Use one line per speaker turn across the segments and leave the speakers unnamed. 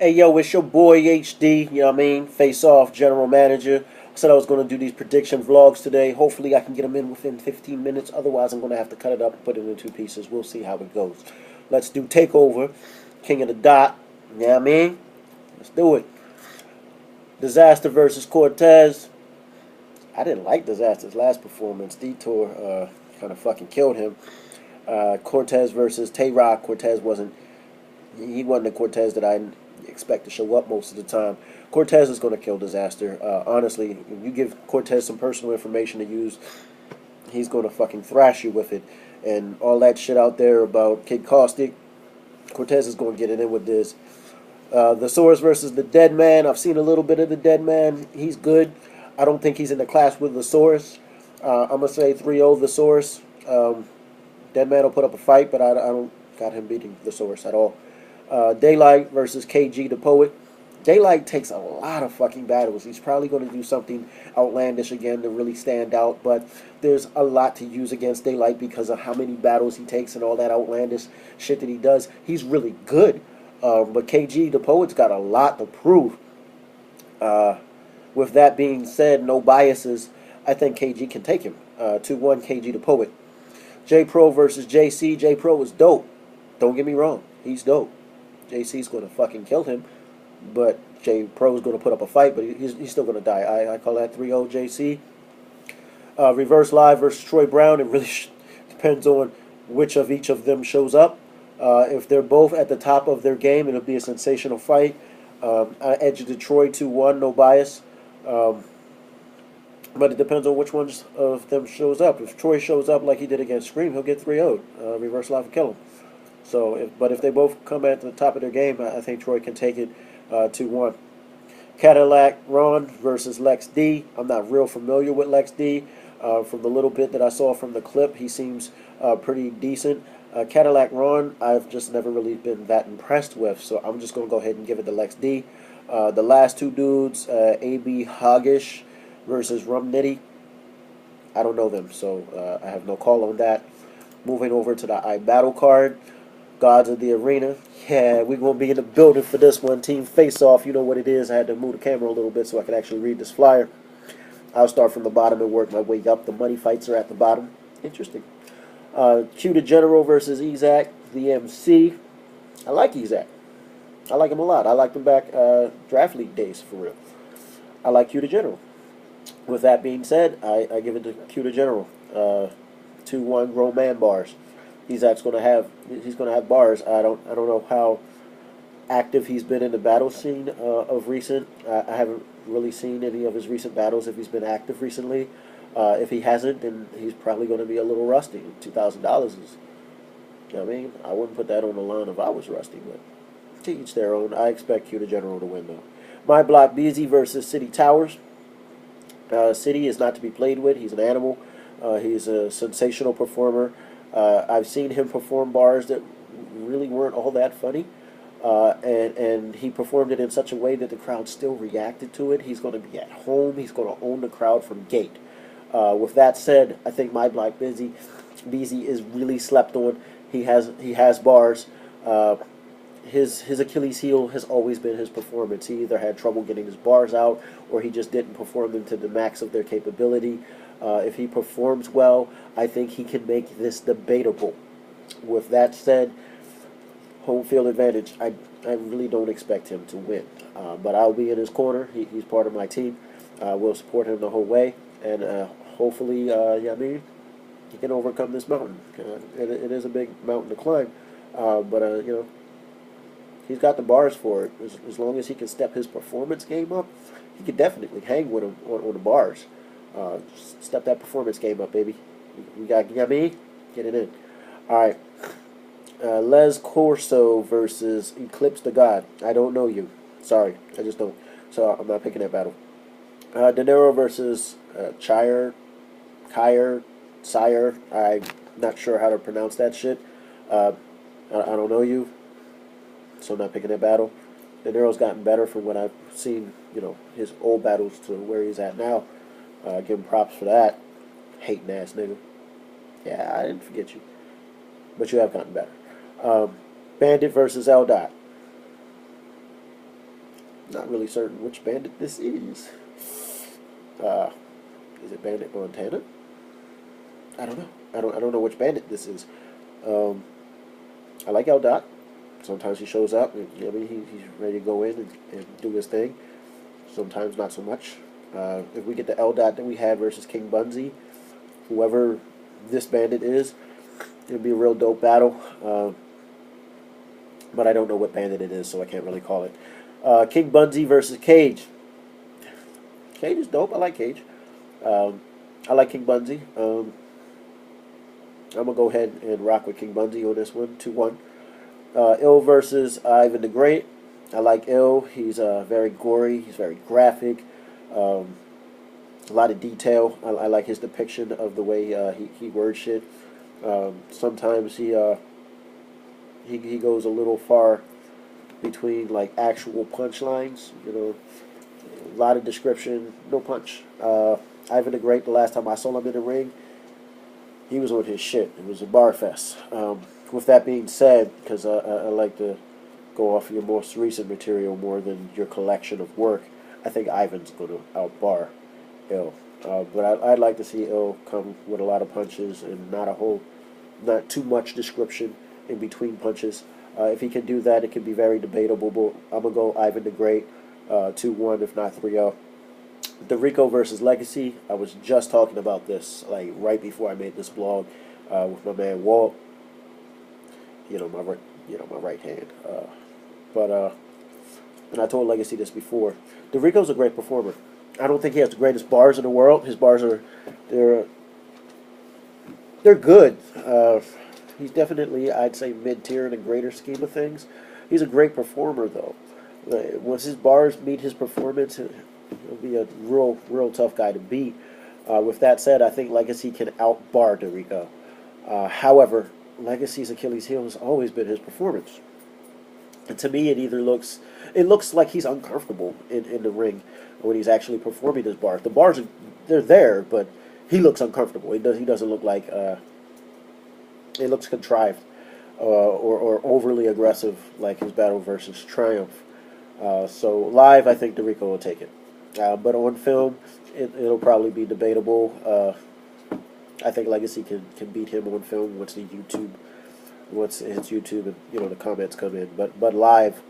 Hey yo, it's your boy HD, you know what I mean? Face Off, General Manager. I said I was going to do these prediction vlogs today. Hopefully I can get them in within 15 minutes. Otherwise I'm going to have to cut it up and put it in two pieces. We'll see how it goes. Let's do TakeOver, King of the Dot. You know what I mean? Let's do it. Disaster versus Cortez. I didn't like Disaster's last performance. Detour kind of fucking killed him. Cortez versus Tay-Rock. He wasn't the Cortez that I expect to show up most of the time. Cortez is going to kill Disaster. Honestly, if you give Cortez some personal information to use, he's going to fucking thrash you with it. And all that shit out there about Kid Caustic, Cortez is going to get it in with this. The Source versus the Dead Man. I've seen a little bit of the Dead Man. He's good. I don't think he's in the class with the Source. I'm going to say 3-0 the Source. Dead Man will put up a fight, but I don't got him beating the Source at all. Daylight versus KG the Poet. Daylight takes a lot of fucking battles. He's probably going to do something outlandish again to really stand out, but there's a lot to use against Daylight because of how many battles he takes and all that outlandish shit that he does. He's really good, but KG the Poet's got a lot to prove. With that being said, no biases. I think KG can take him. 2-1 KG the Poet. J Pro versus JC. J Pro is dope. Don't get me wrong. He's dope. JC's going to fucking kill him, but J Pro's going to put up a fight, but he's still going to die. I call that 3-0 JC. Reverse Live versus Troy Brown. It really depends on which of each of them shows up. If they're both at the top of their game, it'll be a sensational fight. I edge Detroit 2-1, no bias. But it depends on which one of them shows up. If Troy shows up like he did against Scream, he'll get 3-0. Reverse Live will kill him. So, but if they both come at the top of their game, I think Troy can take it 2-1. Cadillac Ron versus Lex D. I'm not real familiar with Lex D. From the little bit that I saw from the clip, he seems pretty decent. Cadillac Ron, I've just never really been that impressed with, so I'm just going to go ahead and give it to Lex D. The last two dudes, AB Hoggish versus Rum Nitty. I don't know them, so I have no call on that. Moving over to the iBATTLE card. Gods of the Arena. Yeah, we're going to be in the building for this one. Team Face Off. You know what it is. I had to move the camera a little bit so I could actually read this flyer. I'll start from the bottom and work my way up. The money fights are at the bottom. Interesting. Q the General versus Ezak, the MC. I like Ezak. I like him a lot. I liked him back draft league days, for real. I like Q the General. With that being said, I give it to Q the General. 2-1 grown man bars. He's going to have bars. I don't know how active he's been in the battle scene of recent. I haven't really seen any of his recent battles if he's been active recently. If he hasn't, then he's probably going to be a little rusty. $2,000 is, you know what I mean? I wouldn't put that on the line if I was rusty, but to each their own. I expect Q the General to win though. My Block Beezy versus City Towers. City is not to be played with. He's an animal. He's a sensational performer. I've seen him perform bars that really weren't all that funny, and he performed it in such a way that the crowd still reacted to it. He's going to be at home. He's going to own the crowd from gate. With that said, I think My Black Beezy is really slept on. He has bars. His Achilles heel has always been his performance. He either had trouble getting his bars out, or he just didn't perform them to the max of their capability. If he performs well, I think he can make this debatable. With that said, home field advantage, I really don't expect him to win. But I'll be in his corner. He's part of my team. We'll support him the whole way. And hopefully, he can overcome this mountain. It is a big mountain to climb. But he's got the bars for it. As long as he can step his performance game up, he can definitely hang with him on the bars. Step that performance game up, baby. You got me? Get it in. All right. Les Corso versus Eclipse the God. I don't know you. Sorry, I just don't. So I'm not picking that battle. De Niro versus Sire. I'm not sure how to pronounce that shit. I don't know you, so I'm not picking that battle. De Niro's gotten better from what I've seen, his old battles to where he's at now. Give him props for that. Hating ass nigga. Yeah, I didn't forget you. But you have gotten better. Bandit versus L. Dot. Not really certain which bandit this is. Uh, is it Bandit Montana? I don't know. I don't know which bandit this is. Um, I like L. Sometimes he shows up and he's ready to go in and do his thing. Sometimes not so much. If we get the L. That we had versus King Bunzi, whoever this bandit is, it'll be a real dope battle. But I don't know what bandit it is, so I can't really call it. King Bunzi versus Cage. Cage is dope. I like Cage. I like King Bunzi. I'm going to go ahead and rock with King Bunzi on this one, 2-1. Ill versus Ivan the Great. I like Ill. He's very gory. He's very graphic. A lot of detail. I like his depiction of the way he words shit. Sometimes he goes a little far between like actual punchlines. A lot of description, no punch. Ivan the Great. The last time I saw him in the ring, he was on his shit. It was a bar fest. With that being said, because I like to go off your most recent material more than your collection of work, I think Ivan's going to outbar Ill. But I'd like to see Ill come with a lot of punches and not too much description in between punches. If he can do that, it can be very debatable. But I'm going to go Ivan the Great, 2-1, if not 3-0. DeRico versus Legacy. I was just talking about this like right before I made this blog with my man Walt. My right hand. And I told Legacy this before. DeRico's a great performer. I don't think he has the greatest bars in the world. His bars they're good. He's definitely, I'd say, mid-tier in the greater scheme of things. He's a great performer, though. Once his bars meet his performance, he'll be a real tough guy to beat. With that said, I think Legacy can outbar DeRico. However, Legacy's Achilles heel has always been his performance. And to me, it looks like he's uncomfortable in the ring when he's actually performing his bars. The bars, they're there, but he looks uncomfortable. He doesn't look like it looks contrived or overly aggressive like his battle versus Triumph. So live, I think DeRico will take it. But on film, it'll probably be debatable. I think Legacy can beat him on film once his YouTube and the comments come in. But live,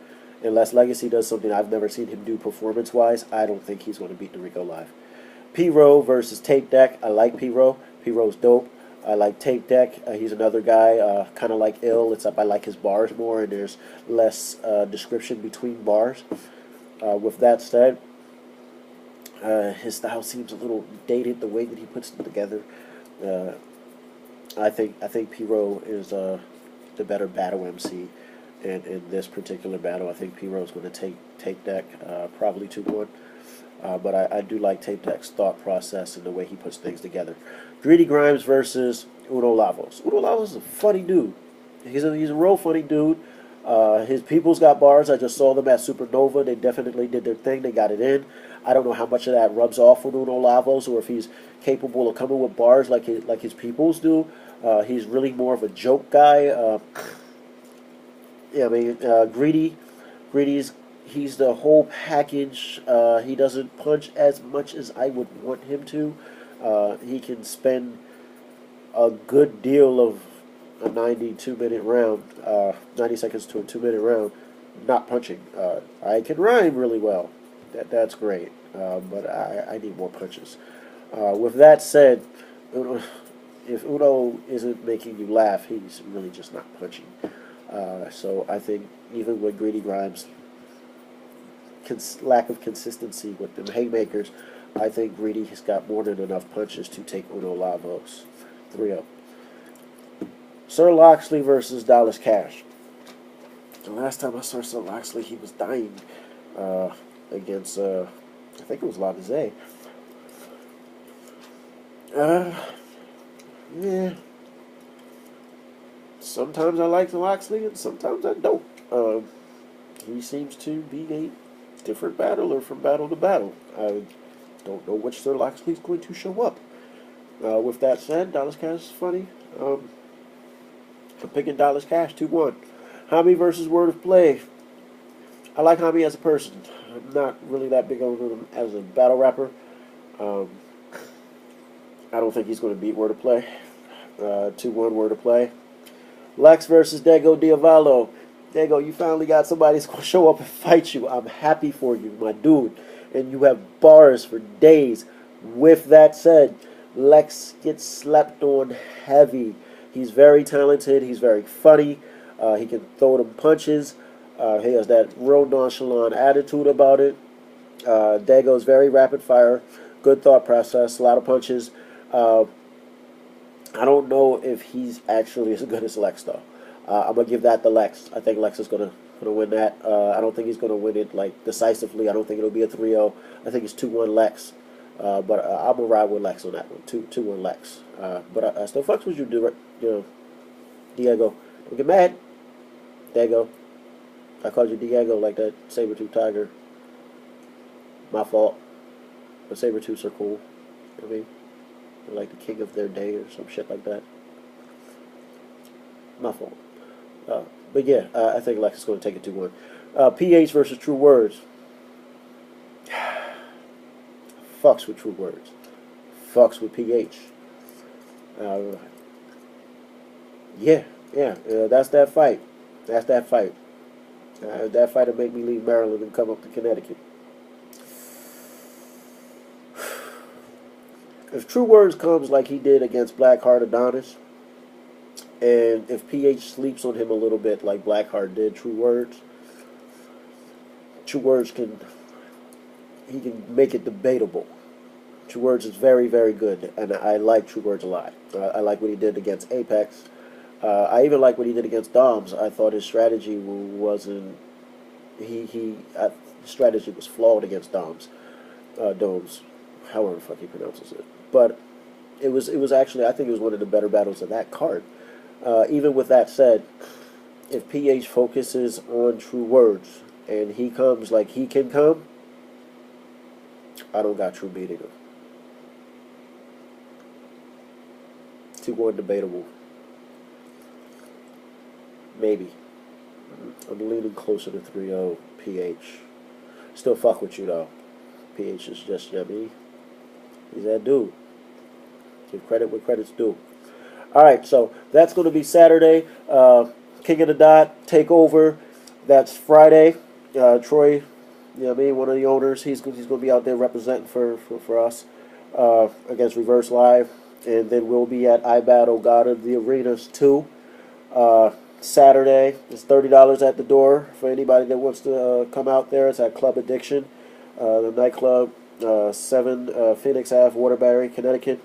unless Legacy does something I've never seen him do performance-wise, I don't think he's going to beat DeRico live. P-Row versus Tape Deck. I like P-Row. P-Row's dope. I like Tape Deck. He's another guy, kind of like Ill, except I like his bars more, and there's less description between bars. With that said, his style seems a little dated, the way that he puts them together. I think P-Row is the better battle MC in this particular battle. I think P-Row is going to take Deck probably 2-1. But I do like Tape Deck's thought process and the way he puts things together. Greedy Grimes versus Uno Lavos. Uno Lavos is a funny dude. He's a real funny dude. His people's got bars. I just saw them at Supernova. They definitely did their thing. They got it in. I don't know how much of that rubs off on Uno Lavos, or if he's capable of coming with bars like his peoples do. He's really more of a joke guy. Greedy's he's the whole package. He doesn't punch as much as I would want him to. He can spend a good deal of a 92-minute round, 90 seconds to a 2-minute round, not punching. I can rhyme really well. That's great, but I need more punches. With that said, if Uno isn't making you laugh, he's really just not punching. So I think even with Greedy Grimes' lack of consistency with them haymakers, I think Greedy has got more than enough punches to take Uno Lavos 3-0. Sir Loxley versus Dallas Cash. The last time I saw Sir Loxley, he was dying against, I think it was Lanaze. Yeah. Sometimes I like Loxley and sometimes I don't. He seems to be a different battler from battle to battle. I don't know which Sir Loxley is going to show up. With that said, Dallas Cash is funny. I'm picking Dallas Cash 2-1. Hami versus Word of Play. I like Hami as a person. I'm not really that big on him as a battle rapper. Um, I don't think he's going to beat Word of Play. 2-1 Word of Play. Lex versus Dago Diavolo. Dago, you finally got somebody that's going to show up and fight you. I'm happy for you, my dude. And you have bars for days. With that said, Lex gets slept on heavy. He's very talented. He's very funny. He can throw them punches. He has that real nonchalant attitude about it. Dago's very rapid fire. Good thought process. A lot of punches. I don't know if he's actually as good as Lex, though. I'm going to give that to Lex. I think Lex is going to win that. I don't think he's going to win it like decisively. I don't think it'll be a 3-0. I think it's 2-1 Lex. But I'm going to ride with Lex on that one. 2-1 Lex. But I still fucks with you, Diego. Don't get mad. Diego. I called you Diego like that saber-tooth tiger. My fault. But saber-tooths are cool. You know what I mean? They're like the king of their day or some shit like that. My fault. But yeah, I think Lex is going to take it 2-1. PH versus True Words. Fucks with True Words. Fucks with PH. Yeah, that's that fight. That's that fight. That fight will make me leave Maryland and come up to Connecticut. If True Words comes like he did against Blackheart Adonis, and if PH sleeps on him a little bit like Blackheart did True Words can make it debatable. True Words is very, very good, and I like True Words a lot. I like what he did against Apex. I even like what he did against Doms. I thought his strategy wasn't. Strategy was flawed against Doms, however the fuck he pronounces it. But it was actually, I think it was one of the better battles of that card. Even with that said, if PH focuses on True Words and he comes like he can come, I don't got True beating him. 2-1 debatable. Maybe. I'm leaning closer to 3-0 PH. Still fuck with you though. PH is just, you know what I mean? He's that dude. Give credit where credit's due. Alright, so that's going to be Saturday. King of the Dot, TakeOver. That's Friday. Troy, you know what I mean, one of the owners, he's going to be out there representing for us against Reverse Live. And then we'll be at iBATTLE GOTA the Arenas too. Saturday, it's $30 at the door for anybody that wants to come out there. It's at Club Addiction, the nightclub, 7 Phoenix Ave, Waterbury, Connecticut.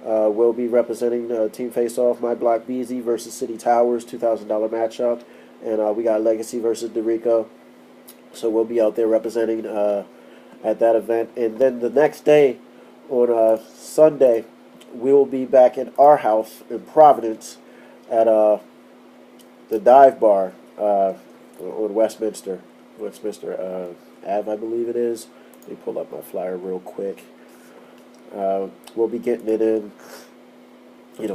We'll be representing Team Face Off, My Block BZ versus City Towers, $2,000 matchup. And we got Legacy versus Dorico. So we'll be out there representing at that event. And then the next day, on Sunday, we'll be back in our house in Providence at the Dive Bar on Westminster Ave, I believe it is. Let me pull up my flyer real quick. We'll be getting it in,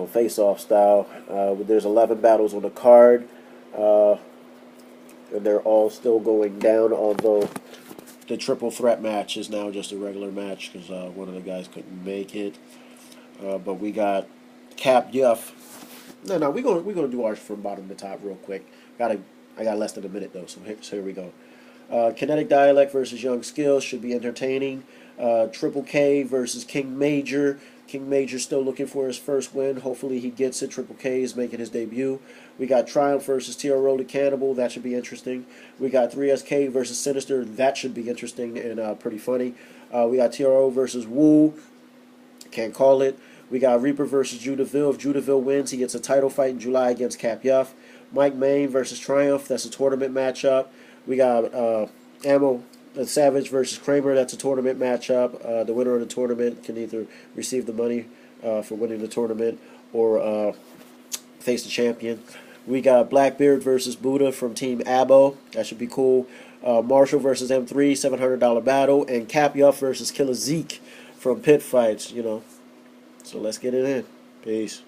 face-off style. There's 11 battles on the card, and they're all still going down, although the triple threat match is now just a regular match because one of the guys couldn't make it. But we got Cap Yuff. No, we're gonna do ours from bottom to top real quick. I got less than a minute though, so here we go. Kinetic Dialect versus Young Skills should be entertaining. Triple K versus King Major. King Major still looking for his first win. Hopefully he gets it. Triple K is making his debut. We got Triumph versus TRO the Cannibal. That should be interesting. We got 3SK versus Sinister. That should be interesting and pretty funny. We got TRO versus Woo. Can't call it. We got Reaper versus Judaville. If Judaville wins, he gets a title fight in July against Cap Yuff. Mike Main versus Triumph. That's a tournament matchup. We got Ammo Savage versus Kramer. That's a tournament matchup. The winner of the tournament can either receive the money for winning the tournament or face the champion. We got Blackbeard versus Buddha from Team Abo. That should be cool. Marshall versus M3, $700 battle. And Cap Yuff versus Killer Zeke from Pit Fights, So let's get it in. Peace.